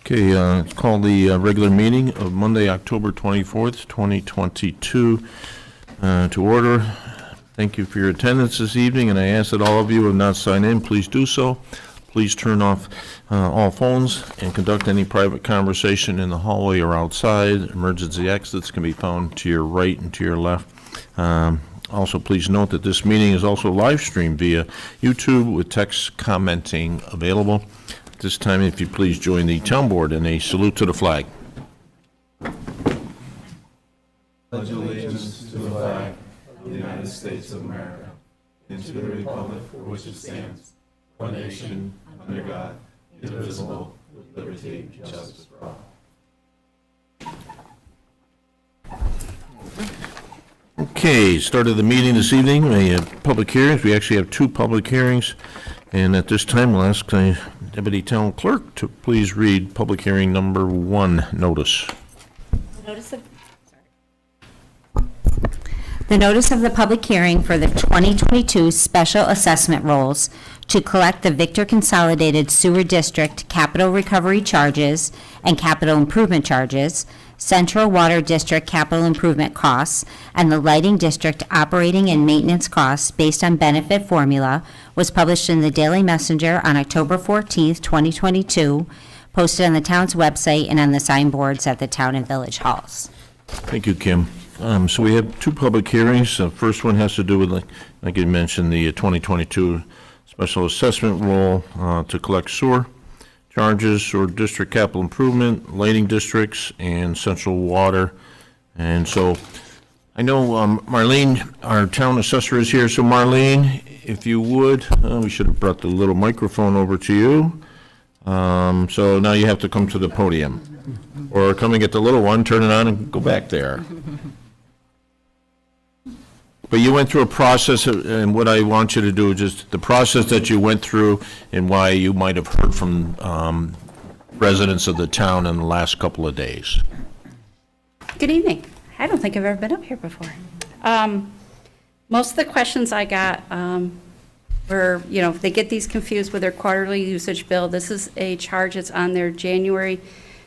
Okay, it's called the regular meeting of Monday, October 24th, 2022 to order. Thank you for your attendance this evening, and I ask that all of you who have not signed in, please do so. Please turn off all phones and conduct any private conversation in the hallway or outside. Emergency exits can be found to your right and to your left. Also, please note that this meeting is also live streamed via YouTube with text commenting available. This time, if you please join the town board in a salute to the flag. Pledge allegiance to the flag of the United States of America and to the republic for which it stands, one nation, under God, indivisible, with liberty and justice for all. Okay, start of the meeting this evening, we have public hearings. We actually have two public hearings. And at this time, we'll ask the Deputy Town Clerk to please read public hearing number 1 notice. The notice of the public hearing for the 2022 special assessment rolls to collect the Victor Consolidated Sewer District capital recovery charges and capital improvement charges, Central Water District capital improvement costs, and the Lighting District operating and maintenance costs based on benefit formula was published in the Daily Messenger on October 14th, 2022, posted on the town's website and on the signboards at the town and village halls. Thank you, Kim. So we have two public hearings. The first one has to do with, like you mentioned, the 2022 special assessment roll to collect sewer charges, sewer district capital improvement, lighting districts, and central water. And so I know Marlene, our town assessor, is here. So Marlene, if you would, we should have brought the little microphone over to you. So now you have to come to the podium. Or come and get the little one, turn it on, and go back there. But you went through a process, and what I want you to do is just the process that you went through and why you might have heard from residents of the town in the last couple of days. Good evening. I don't think I've ever been up here before. Most of the questions I got were, they get these confused with their quarterly usage bill. This is a charge that's on their January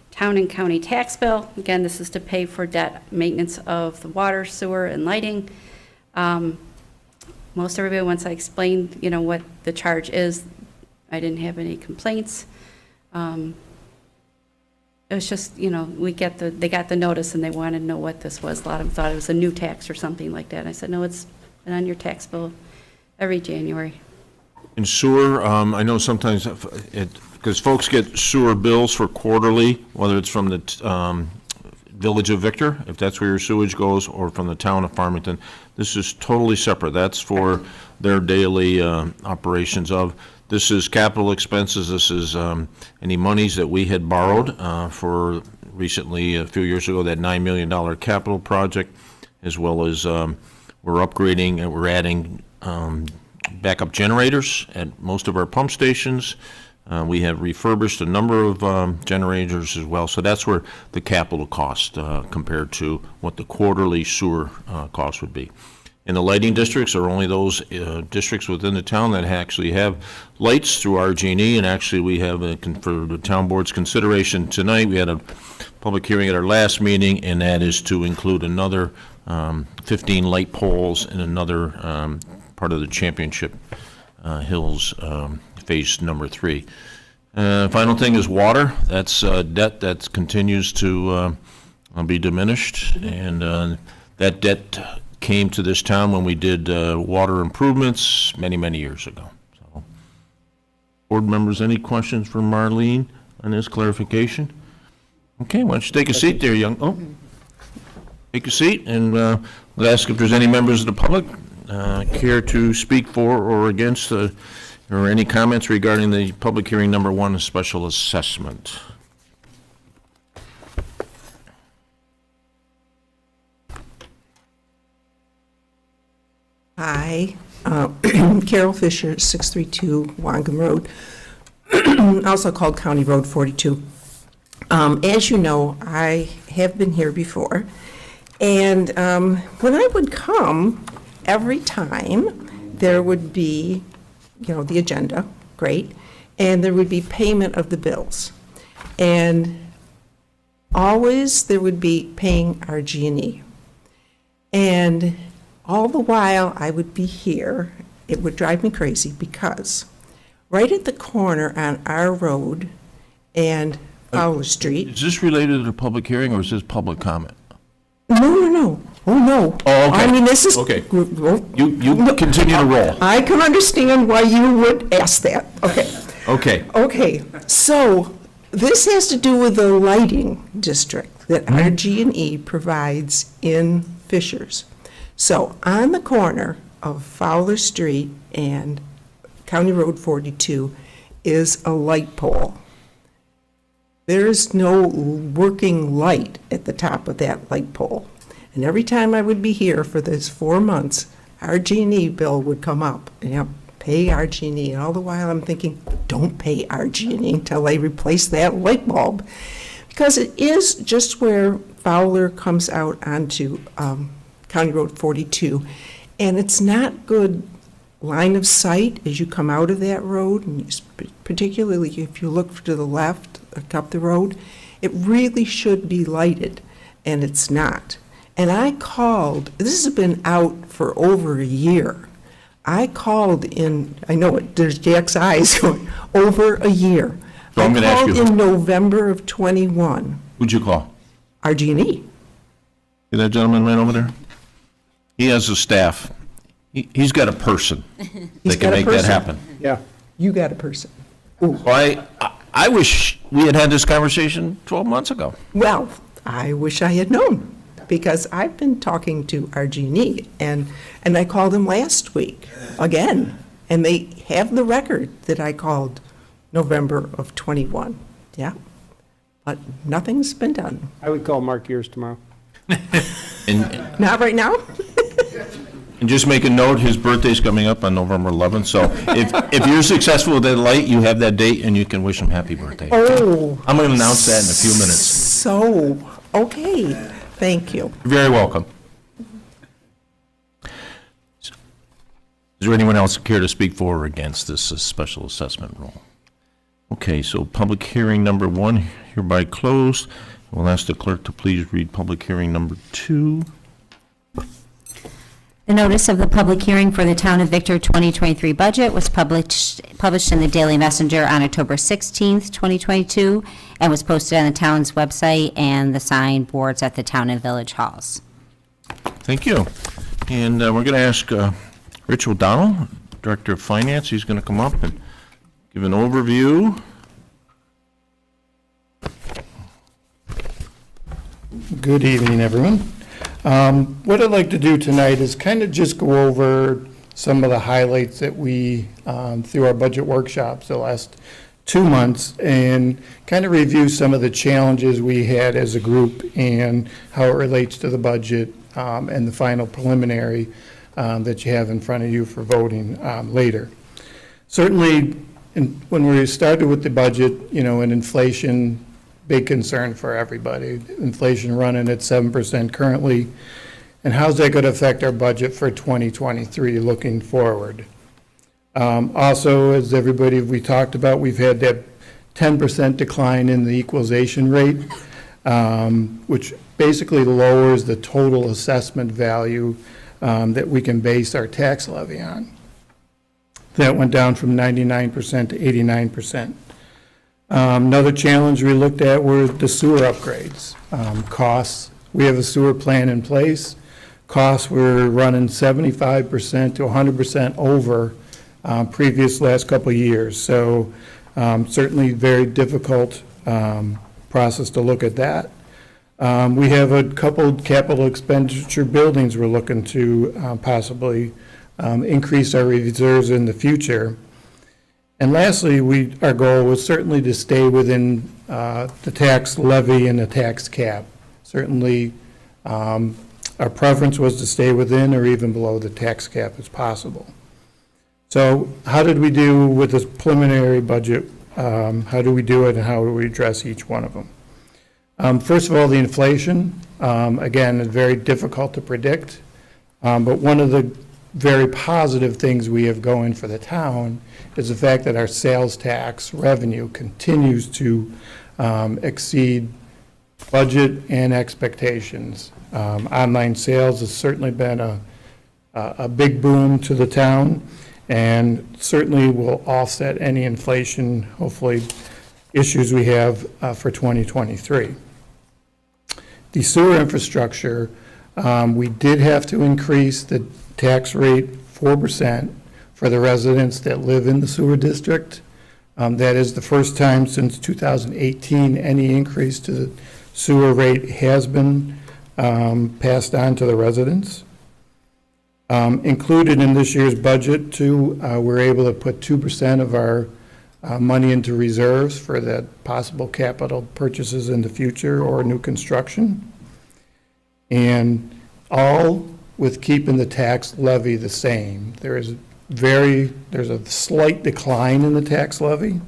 town and county tax bill. Again, this is to pay for debt maintenance of the water, sewer, and lighting. Most everybody, once I explained, what the charge is, I didn't have any complaints. It was just, they got the notice and they wanted to know what this was. A lot of them thought it was a new tax or something like that. And I said, no, it's been on your tax bill every January. In sewer, I know sometimes because folks get sewer bills for quarterly, whether it's from the Village of Victor, if that's where your sewage goes, or from the town of Farmington. This is totally separate. That's for their daily operations of. This is capital expenses. This is any monies that we had borrowed for recently, a few years ago, that $9 million capital project, as well as we're upgrading and we're adding backup generators at most of our pump stations. We have refurbished a number of generators as well, so that's where the capital cost compared to what the quarterly sewer cost would be. And the lighting districts are only those districts within the town that actually have lights through RG&E, and actually we have, for the town board's consideration tonight, we had a public hearing at our last meeting, and that is to include another 15 light poles in another part of the Championship Hills phase number 3. Final thing is water. That's debt that continues to be diminished, and that debt came to this town when we did water improvements many years ago. So, board members, any questions for Marlene on this clarification? Okay, why don't you take a seat there, take a seat, and we'll ask if there's any members of the public care to speak for or against or any comments regarding the public hearing number 1, special assessment. Hi, Carol Fisher, 632 Wangum Road, also called County Road 42. As you know, I have been here before, and when I would come, every time there would be, the agenda, great, and there would be payment of the bills. And always there would be paying RG&E. And all the while I would be here, it would drive me crazy because right at the corner on our road and Fowler Street, Is this related to the public hearing, or is this public comment? no. Oh, no. Oh, okay. I mean, this is. Okay. Oh, You continue to roll. I can understand why you would ask that. Okay. Okay. Okay, so this has to do with the lighting district that RG&E provides in Fishers. So on the corner of Fowler Street and County Road 42 is a light pole. There is no working light at the top of that light pole. And every time I would be here for those 4 months, RG&E bill would come up, pay RG&E, and all the while I'm thinking, don't pay RG&E until they replace that light bulb. Because it is just where Fowler comes out onto County Road 42, and it's not good line of sight as you come out of that road, and particularly if you look to the left, up the road, it really should be lighted, and it's not. And I called, this has been out for over a year. I called in, I know it, there's Jack's eyes going, over a year. So I'm gonna ask I you- called in November of '21, Who'd you call? RG&E. See that gentleman right over there? He has a staff. He's got a person He's that can got a make that person. happen. Yeah. You got a person. Well, I wish we had had this conversation 12 months ago. Well, I wish I had known, because I've been talking to RG&E, and I called them last week, again, and they have the record that I called November of '21, yeah, but nothing's been done. I would call Mark Gears tomorrow. And Not right now? And just make a note, his birthday's coming up on November 11th, so if you're successful with that light, you have that date, and you can wish him happy birthday. Oh. I'm going to announce that in a few minutes. So, okay, thank you. You're very welcome. Is there anyone else care to speak for or against this special assessment rule? Okay, so public hearing number 1 hereby closed. We'll ask the clerk to please read public hearing number 2. The notice of the public hearing for the Town of Victor 2023 budget was published in the Daily Messenger on October 16th, 2022, and was posted on the town's website and the sign boards at the town and village halls. Thank you. And we're going to ask Rich O'Donnell, Director of Finance. He's going to come up and give an overview. Good evening, everyone. What I'd like to do tonight is kind of just go over some of the highlights that we, through our budget workshops the last 2 months, and kind of review some of the challenges we had as a group and how it relates to the budget and the final preliminary that you have in front of you for voting later. Certainly, when we started with the budget, and inflation, big concern for everybody. Inflation running at 7% currently. And how's that going to affect our budget for 2023 looking forward? Also, as we talked about, we've had that 10% decline in the equalization rate, which basically lowers the total assessment value that we can base our tax levy on. That went down from 99% to 89%. Another challenge we looked at were the sewer upgrades. Costs, we have a sewer plan in place. Costs were running 75% to 100% over previous last couple of years. So certainly very difficult process to look at that. We have a couple capital expenditure buildings we're looking to possibly increase our reserves in the future. And lastly, our goal was certainly to stay within the tax levy and the tax cap. Certainly, our preference was to stay within or even below the tax cap as possible. So how did we do with this preliminary budget? How do we do it, and how do we address each one of them? First of all, the inflation, again, is very difficult to predict. But one of the very positive things we have going for the town is the fact that our sales tax revenue continues to exceed budget and expectations. Online sales has certainly been a big boom to the town, and certainly will offset any inflation, hopefully, issues we have for 2023. The sewer infrastructure, we did have to increase the tax rate 4% for the residents that live in the sewer district. That is the first time since 2018 any increase to the sewer rate has been passed on to the residents. Included in this year's budget, too, we're able to put 2% of our money into reserves for the possible capital purchases in the future or new construction. And all with keeping the tax levy the same. There's a slight decline in the tax levy,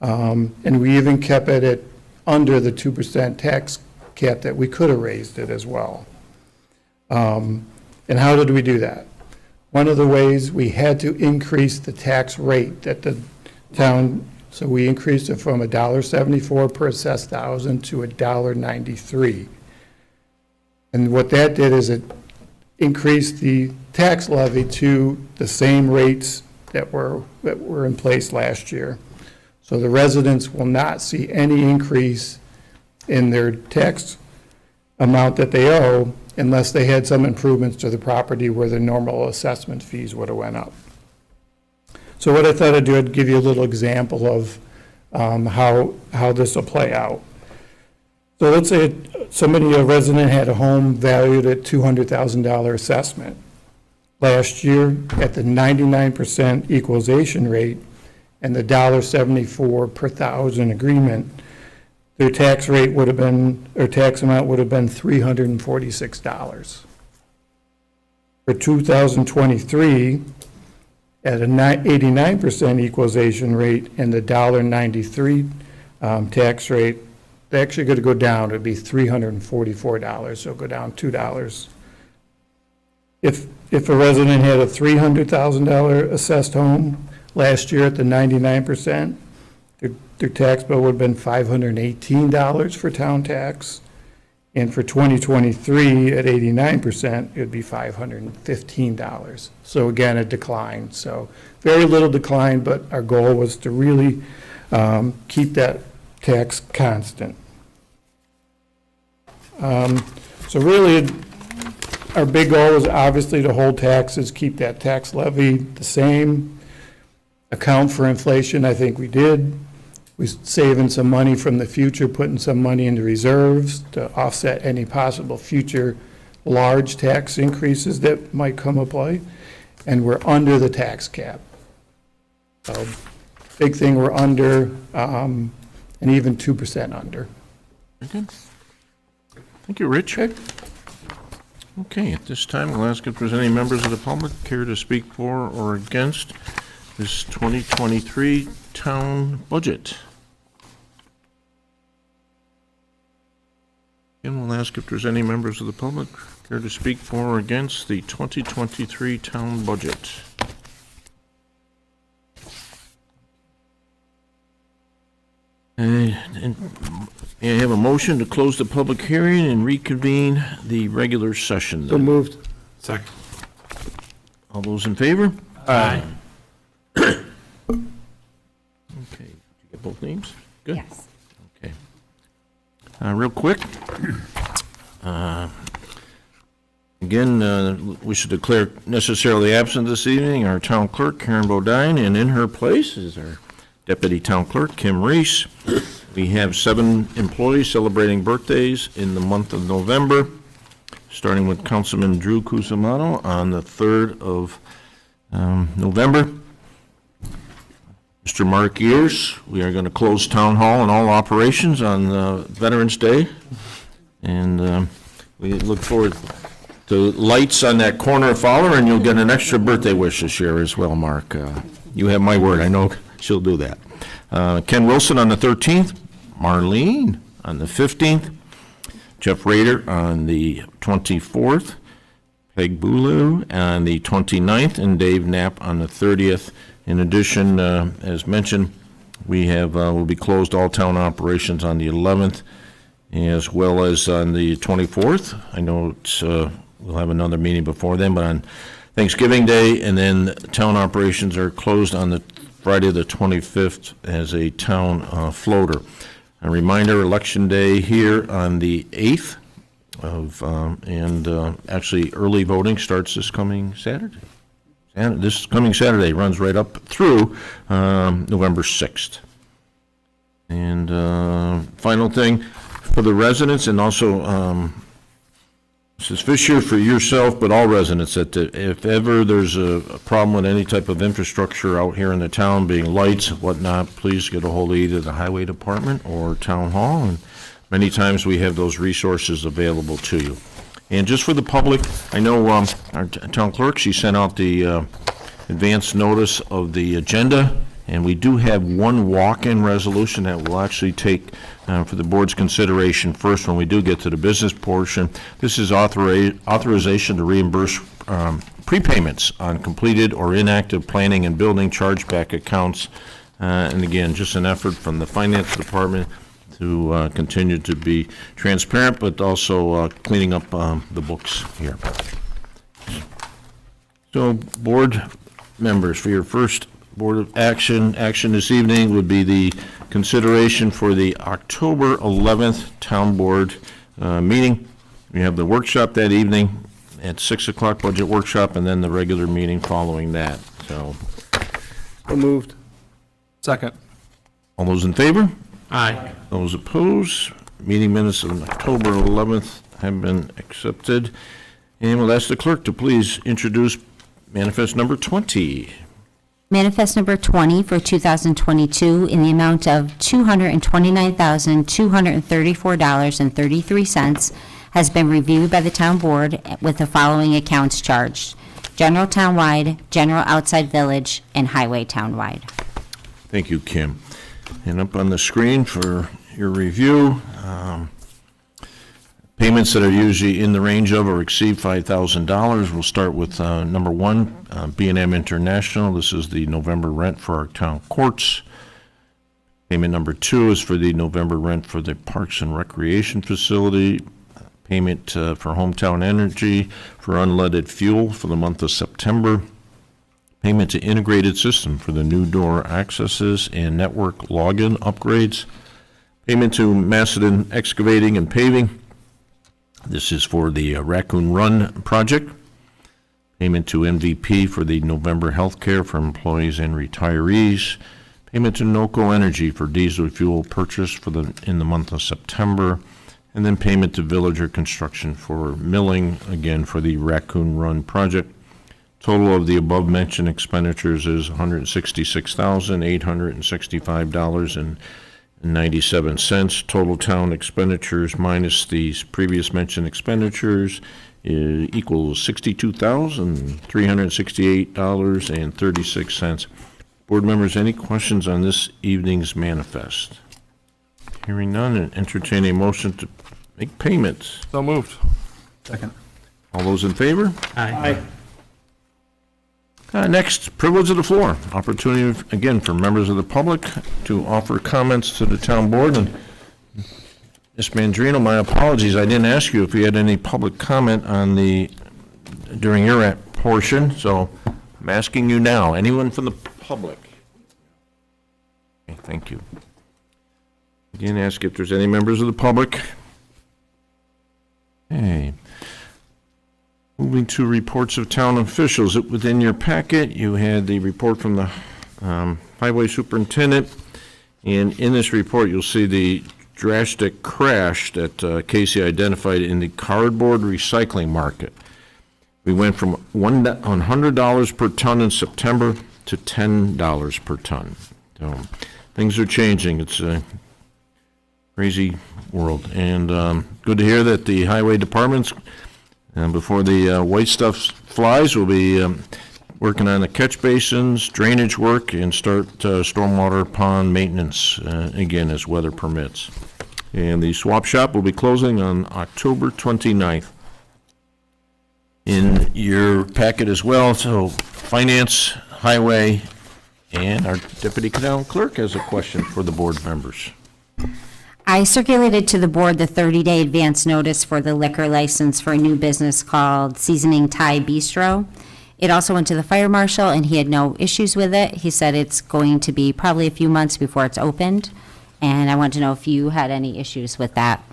and we even kept it at under the 2% tax cap that we could have raised it as well. And how did we do that? One of the ways, we had to increase the tax rate that the town, so we increased it from $1.74 per assessed thousand to $1.93. And what that did is it increased the tax levy to the same rates that were in place last year. So the residents will not see any increase in their tax amount that they owe unless they had some improvements to the property where the normal assessment fees would have went up. So what I thought I'd do, I'd give you a little example of how this will play out. So let's say a resident had a home valued at $200,000 assessment. Last year, at the 99% equalization rate and the $1.74 per thousand agreement, their tax rate would have been, or tax amount would have been $346. For 2023, at an 89% equalization rate and the $1.93 tax rate, they're actually going to go down. It'd be $344, so go down $2. If a resident had a $300,000 assessed home last year at the 99%, their tax bill would have been $518 for town tax. And for 2023, at 89%, it would be $515. So again, a decline. So very little decline, but our goal was to really keep that tax constant. So really, our big goal is obviously to hold taxes, keep that tax levy the same, account for inflation. I think we did. We're saving some money from the future, putting some money into reserves to offset any possible future large tax increases that might come into play. And we're under the tax cap. So big thing, we're under, and even 2% under. Very good. Thank you, Rich. Okay, at this time, we'll ask if there's any members of the public care to speak for or against this 2023 town budget. Again, we'll ask if there's any members of the public care to speak for or against the 2023 town budget. And may I have a motion to close the public hearing and reconvene the regular session? So moved. Second. All those in favor? Aye. Okay, did you get both names? Good. Yes. Okay. Real quick, again, we should declare necessarily absent this evening our town clerk, Karen Bodine, and in her place is our deputy town clerk, Kim Reese. We have 7 employees celebrating birthdays in the month of November, starting with Councilman Drew Cusimano on the 3rd of November. Mr. Mark Ears, we are going to close Town Hall and all operations on Veterans Day. And we look forward to lights on that corner of Fowler, and you'll get an extra birthday wish this year as well, Mark. You have my word, I know she'll do that. Ken Wilson on the 13th, Marlene on the 15th, Jeff Rader on the 24th, Peg Bulu on the 29th, and Dave Knapp on the 30th. In addition, as mentioned, We have, will be closed all town operations on the 11th, as well as on the 24th. I know it's, we'll have another meeting before then, but on Thanksgiving Day, and then town operations are closed on the Friday, the 25th, as a town floater. A reminder, Election Day here on the 8th of, actually, early voting starts this coming Saturday. And this coming Saturday runs right up through November 6th. And final thing, for the residents, and also, Mrs. Fisher, for yourself, but all residents, that if ever there's a problem with any type of infrastructure out here in the town, being lights, whatnot, please get a hold of either the highway department or town hall, and many times we have those resources available to you. And just for the public, I know our town clerk, she sent out the advance notice of the agenda, and we do have one walk-in resolution that will actually take for the board's consideration first when we do get to the business portion. This is authorization to reimburse prepayments on completed or inactive planning and building chargeback accounts. And again, just an effort from the finance department to continue to be transparent, but also cleaning up the books here. So, board members, for your first board of action this evening would be the consideration for the October 11th Town Board meeting. We have the workshop that evening at 6 o'clock, budget workshop, and then the regular meeting following that. So, So moved. Second. all those in favor? Aye. Those opposed? Meeting minutes of October 11th have been accepted. And we'll ask the clerk to please introduce manifest number 20. Manifest number 20 for 2022 in the amount of $229,234.33 has been reviewed by the town board with the following accounts charged: general townwide, general outside village, and highway townwide. Thank you, Kim. And up on the screen for your review, payments that are usually in the range of or exceed $5,000. We'll start with number one, B&M International. This is the November rent for our town courts. Payment number two is for the November rent for the Parks and Recreation Facility. Payment for Hometown Energy for unleaded fuel for the month of September. Payment to Integrated System for the new door accesses and network login upgrades. Payment to Macedon Excavating and Paving. This is for the Raccoon Run project. Payment to MVP for the November healthcare for employees and retirees. Payment to NOCO Energy for diesel fuel purchase for in the month of September. And then payment to Villager Construction for milling, again, for the Raccoon Run project. Total of the above-mentioned expenditures is $166,865.97. Total town expenditures minus these previous mentioned expenditures equals $62,368.36. Board members, any questions on this evening's manifest? Hearing none, and entertain a motion to make payments. So moved. Second. All those in favor? Aye. Next, privilege of the floor. Opportunity, again, for members of the public to offer comments to the town board. And Ms. Mandrino, my apologies, I didn't ask you if you had any public comment on during your portion, so I'm asking you now. Anyone from the public? Okay, thank you. Again, ask if there's any members of the public. Okay. Moving to reports of town officials. Within your packet, you had the report from the highway superintendent. And in this report, you'll see the drastic crash that Casey identified in the cardboard recycling market. We went from $100 per ton in September to $10 per ton. So things are changing. It's a crazy world. And good to hear that the highway department's before the white stuff flies, we'll be working on the catch basins, drainage work, and start stormwater pond maintenance, again, as weather permits. And the swap shop will be closing on October 29th. In your packet as well, so finance, highway, And our deputy town clerk has a question for the board members. I circulated to the board the 30-day advance notice for the liquor license for a new business called Seasoning Thai Bistro. It also went to the fire marshal, and he had no issues with it. He said it's going to be probably a few months before it's opened, and I want to know if you had any issues with that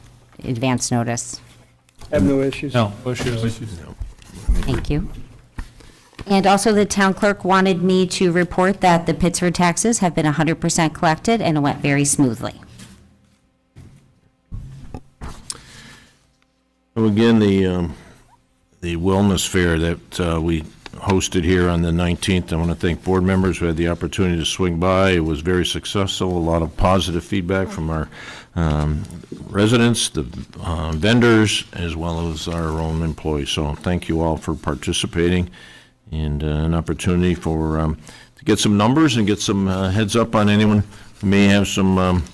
advance notice. Have no issues. No issues. Thank you. And also, the town clerk wanted me to report that the Pittsford taxes have been 100% collected, and it went very smoothly. So again, the wellness fair that we hosted here on the 19th, I want to thank board members who had the opportunity to swing by. It was very successful, a lot of positive feedback from our residents, the vendors, as well as our own employees. So thank you all for participating, and an opportunity for to get some numbers and get some heads up on anyone who may have some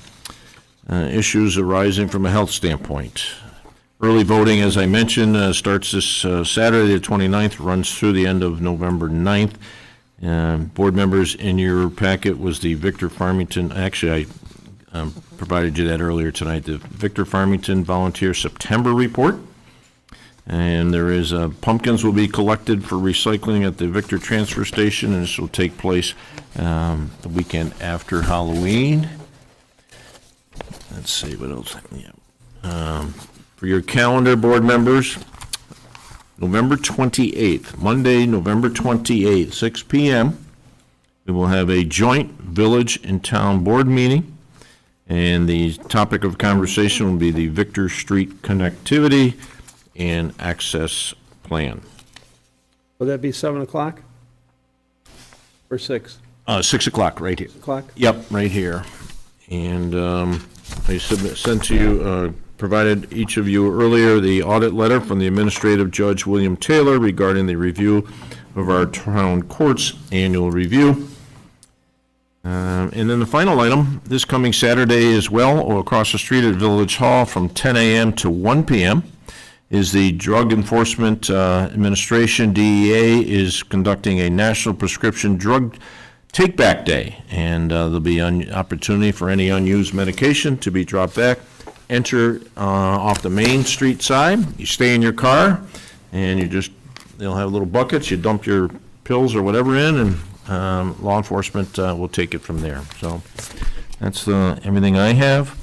issues arising from a health standpoint. Early voting, as I mentioned, starts this Saturday, the 29th, runs through the end of November 9th. Board members, in your packet was the Victor Farmington, actually, I provided you that earlier tonight, the Victor Farmington Volunteer September Report. And there is, pumpkins will be collected for recycling at the Victor Transfer Station, and this will take place the weekend after Halloween. Let's see, what else? Yeah. For your calendar, board members, November 28th, Monday, November 28th, 6 p.m., we will have a joint village and town board meeting, and the topic of conversation will be the Victor Street connectivity and access plan. Will that be 7 o'clock? Or 6 6 o'clock, right here. o'clock? Yep, right here. And I sent to you, provided each of you earlier, the audit letter from the Administrative Judge William Taylor regarding the review of our town court's annual review. And then the final item, this coming Saturday as well, or across the street at Village Hall from 10 a.m. to 1 p.m., is the Drug Enforcement Administration, DEA, is conducting a National Prescription Drug Take-Back Day. And there'll be an opportunity for any unused medication to be dropped back. Enter off the Main Street side. You stay in your car, and they'll have little buckets. You dump your pills or whatever in, and law enforcement will take it from there. So that's everything I have.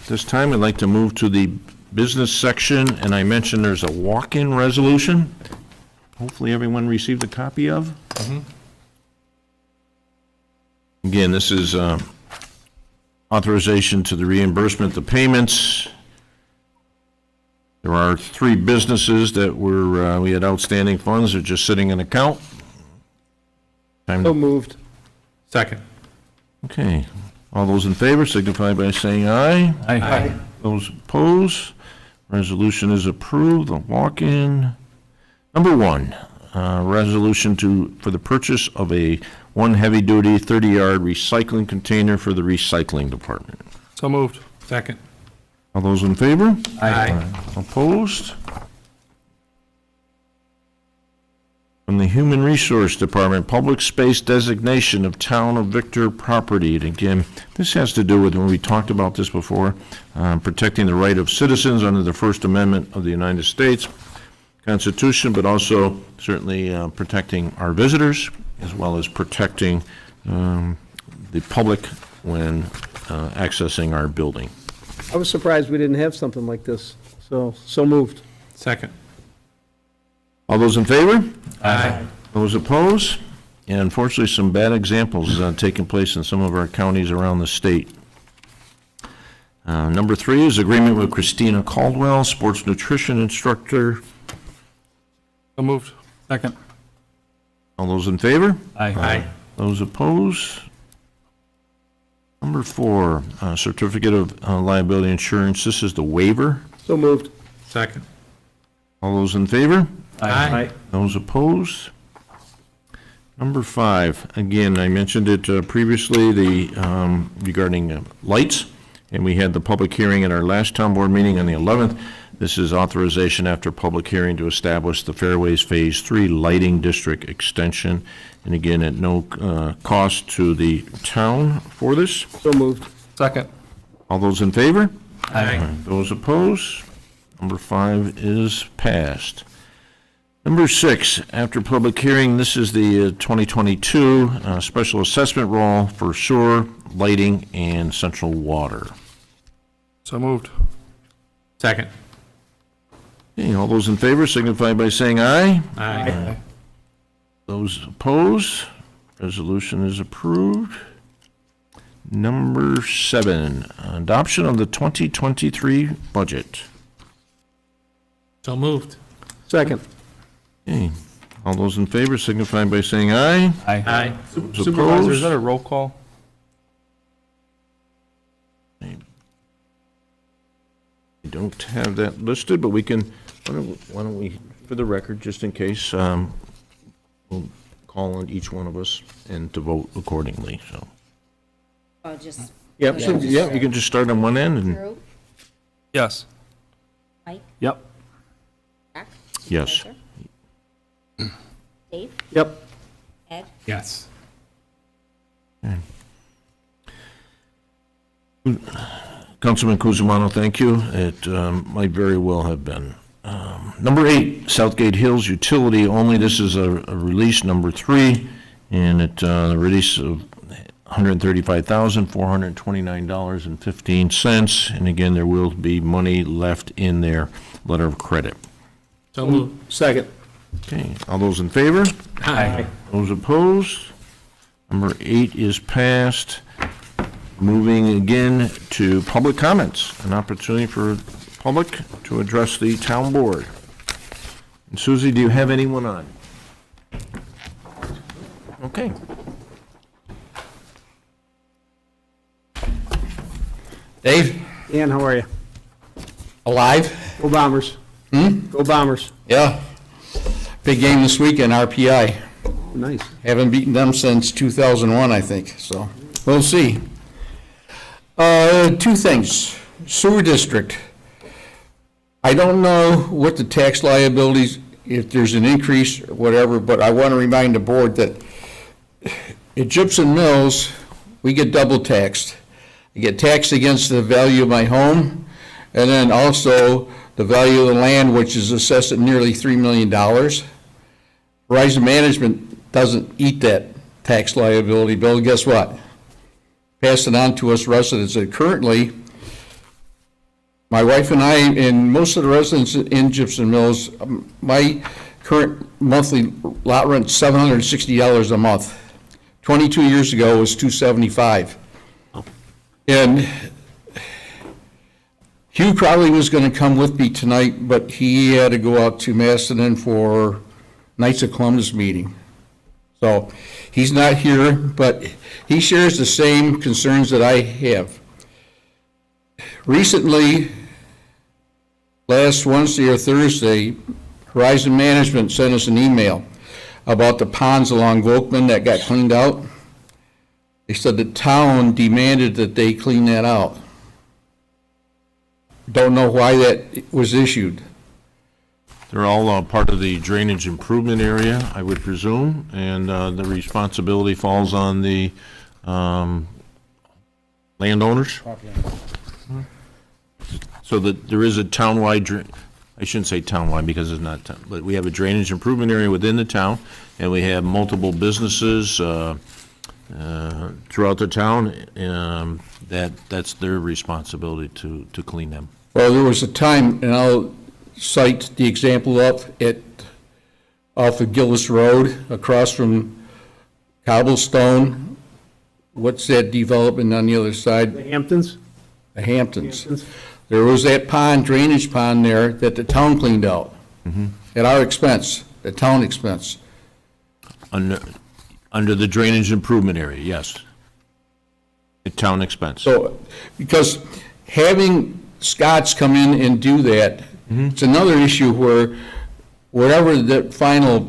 This time, I'd like to move to the business section, and I mentioned there's a walk-in resolution. Hopefully, everyone received a copy of. Again, this is authorization to the reimbursement of payments. There are 3 businesses that we had outstanding funds that are just sitting in account. So moved. Second. Okay, all those in favor signify by saying aye. Aye. Those opposed, resolution is approved. The walk-in. Number 1, resolution for the purchase of one heavy-duty 30-yard recycling container for the recycling department. So moved. Second. All those in favor? Aye. Opposed? From the Human Resource Department, public space designation of Town of Victor property. And again, this has to do with, when we talked about this before, protecting the right of citizens under the First Amendment of the United States Constitution, but also certainly protecting our visitors, as well as protecting the public when accessing our building. I was surprised we didn't have something like this, so moved. Second. All those in favor? Aye. Those opposed? And unfortunately, some bad examples taking place in some of our counties around the state. Number 3 is agreement with Christina Caldwell, sports nutrition instructor. So moved. Second. All those in favor? Aye. Those opposed? Number 4, certificate of liability insurance. This is the waiver. So moved. Second. All those in favor? Aye. Those opposed? Number 5, again, I mentioned it previously, regarding lights, and we had the public hearing at our last town board meeting on the 11th. This is authorization after public hearing to establish the Fairways Phase 3 Lighting District Extension. And again, at no cost to the town for this. So moved. Second. All those in favor? Aye. Those opposed? Number 5 is passed. Number 6, after public hearing, this is the 2022 special assessment roll for sewer, lighting, and central water. So moved. Second. Okay, all those in favor signify by saying aye. Aye. Those opposed? Resolution is approved. Number 7, adoption of the 2023 budget. So moved. Second. Okay, all those in favor signify by saying aye. Aye. Those Supervisor, is that opposed? a roll call? We don't have that listed, but we can, why don't we, for the record, just in case, we'll call on each one of us and to vote accordingly, so. I'll just. Yep, so, yeah, you can just start on one end and, Drew, Yes. Mike, Yep. Jack, yes. Roger, Dave, Yep. Ed, Yes. Councilman Kuzumano, thank you. It might very well have been. Number 8, Southgate Hills Utility only. This is a release number 3, and the release of $135,429.15. And again, there will be money left in their letter of credit. So moved. Second. Okay, all those in favor? Aye. Those opposed? Number 8 is passed. Moving again to public comments, an opportunity for public to address the town board. And Susie, do you have anyone on? Okay. Dave, Dan, how are you? alive? Go Bombers. Go Bombers. Yeah. Big game this weekend, RPI. Nice. Haven't beaten them since 2001, I think, so we'll see. 2 things. Sewer district. I don't know what the tax liabilities, if there's an increase or whatever, but I want to remind the board that at Gypsum Mills, we get double taxed. I get taxed against the value of my home, and then also the value of the land, which is assessed at nearly $3 million. Horizon Management doesn't eat that tax liability bill. Guess what? Pass it on to us residents. And currently, my wife and I, and most of the residents in Gypsum Mills, my current monthly lot rent is $760 a month. 22 years ago, it was $275. And Hugh Crowley was going to come with me tonight, but he had to go out to Mastodon for Knights of Columbus meeting. So he's not here, but he shares the same concerns that I have. Recently, last Wednesday or Thursday, Horizon Management sent us an email about the ponds along Volkman that got cleaned out. They said the town demanded that they clean that out. Don't know why that was issued. They're all part of the drainage improvement area, I would presume, and the responsibility falls on the landowners? So that there is a townwide, I shouldn't say townwide because it's not, but we have a drainage improvement area within the town, and we have multiple businesses throughout the town, that's their responsibility to clean them. Well, there was a time, and I'll cite the example off of Gillis Road, across from Cobblestone. What's that development on the other side? The Hamptons? The Hamptons. There was that pond, drainage pond there, that the town cleaned out. At our expense, the town expense. Under the drainage improvement area, yes. At town expense. So, because having Scots come in and do that, it's another issue where whatever the final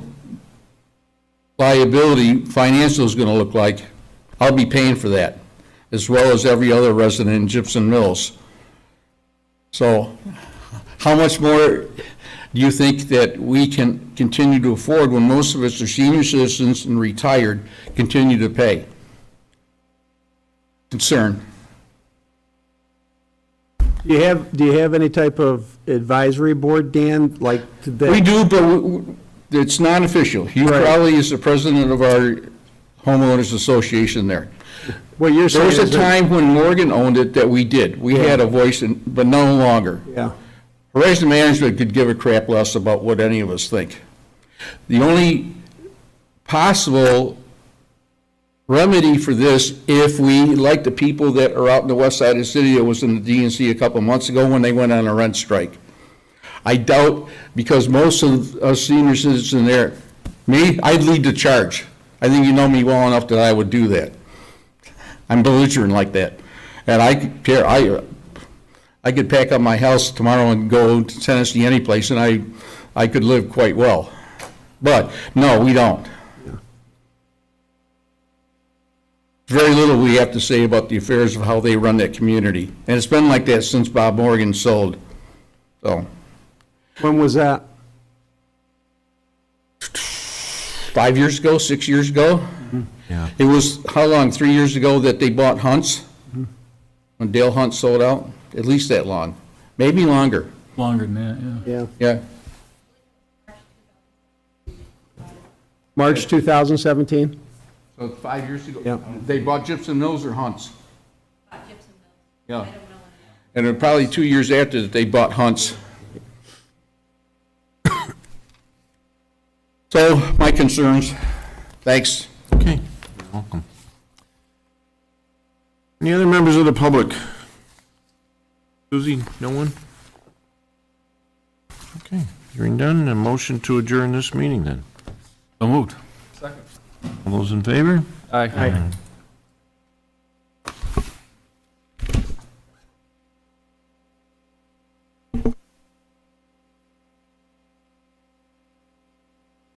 liability financial is gonna look like, I'll be paying for that, as well as every other resident in Gypsum Mills. So, how much more do you think that we can continue to afford when most of us are senior citizens and retired, continue to pay? Concern. Do you have any type of advisory board, Dan, like that? We do, but it's non-official. You Right. probably is the president of our homeowners association there. What you're There saying was a is that- time when Morgan owned it that we did. We had a voice, but no longer. Yeah, Horizon Management could give a crap less about what any of us think. The only possible remedy for this, if we, like the people that are out in the west side of the city that was in the DNC a couple months ago when they went on a rent strike. I doubt, because most of us senior citizens there, me, I'd lead the charge. I think you know me well enough that I would do that. I'm belligerent like that. And I care, I could pack up my house tomorrow and go to Tennessee anyplace, and I could live quite well. But, no, we don't. Very little we have to say about the affairs of how they run that community. And it's been like that since Bob Morgan sold. So, when was that? 5 years ago, 6 years ago? Yeah. It was, how long, 3 years ago that they bought Hunt's? When Dale Hunt sold out? At least that long. Maybe longer, Longer than that, yeah. Yeah, yeah. March 2017? So 5 years ago? Yeah. They bought Gypsum Mills or Hunt's? Yeah. And it was probably 2 years after that they bought Hunt's. So, my concerns. Thanks. Okay, you're welcome. Any other members of the public? Suzie, no one? Okay, hearing done, a motion to adjourn this meeting then. So moved. All those in favor? Aye.